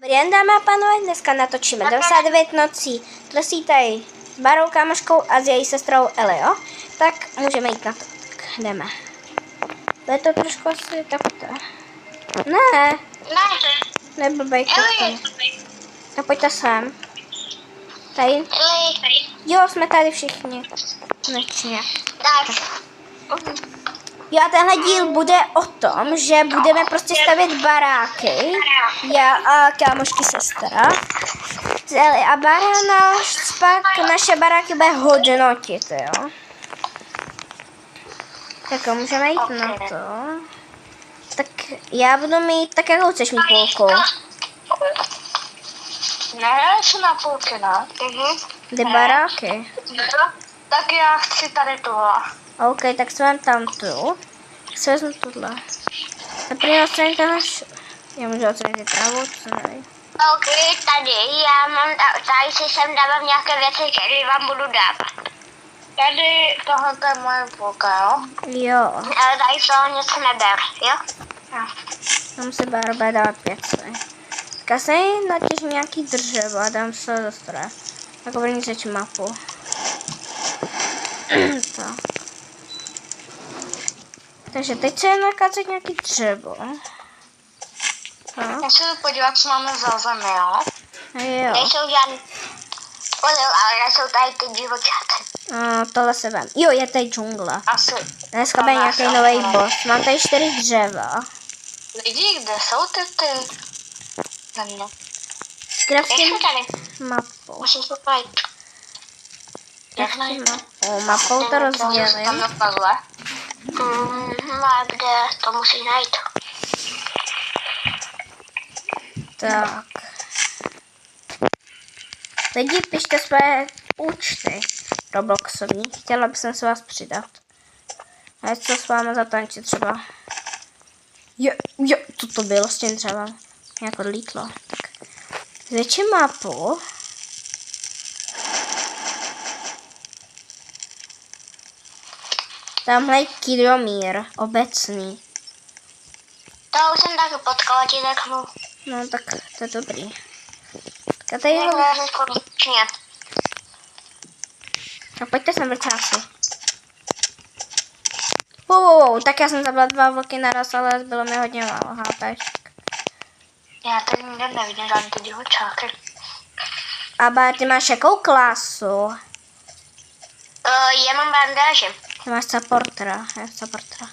Jen dámy a pánové, dneska natočíme 99 nocí. Tlesí tady s Barou kámoškou a s její sestrou Elio. Tak můžeme jít na to. Tak jdeme. To je to trošku asi takto. Ne. Neblbej, tak pojďte sem. Tady. Jo, jsme tady všichni. Konečně. Jo, a tenhle díl bude o tom, že budeme prostě stavět baráky. Já a kámošky sestra. A Bára pak naše baráky bude hodnotit, jo. Tak jo, můžeme jít na to. Tak já budu mít, tak jakou chceš mít půlku? Ne, jsem na půlky, ne? Ty baráky. Tak já chci tady tohle. OK, tak si mám tam tu. Tak si vezmu tohle. Zaprvé odstranit tenhle já můžu odstranit trávu, co nevím. OK, tady já mám, tady si sem dávám nějaké věci, které vám budu dávat. Tady tohle je moje půlka, jo? Jo. Ale tady toho něco neber, jo? Tam si Bára dát věci. Tak já si natěžím nějaký dřevo a dám se do stroje. Tak první řeč mapu. Tak. Takže teď se nakázat nějaký dřevo. Já se podívat, co máme za zemi, jo? Jo. Nejsou žádný, ale jsou tady ty divočáci. Tohle se vem. Jo, je tady džungla. Asi. Dneska bude nějaký nový boss. Mám tady 4 dřeva. Lidi, kde jsou ty? Crafting tady? mapu. Musím se pojít. Mapou to rozdělím. Tam napadle. A kde to musíš najít? Tak. Lidi, pište své účty Robloxovní. Chtěla bych se vás přidat. A co s vámi zatančit třeba? Jo, co to bylo s tím třeba? Nějak odlítlo. Tak. Zvětším mapu. Tamhle je Kidomír, obecný. To už jsem taky potkala, ti řeknu. No tak to je dobrý. Tak a tady ho... Tak pojďte sem vrčáci. Wow, tak já jsem zabila 2 vlky naraz, ale bylo mi hodně málo HPček. Já tady nikde nevidím žádný ty divočáky. A Bár, ty máš jakou klasu? Já mám bandáže. Ty máš supportera, já supportera.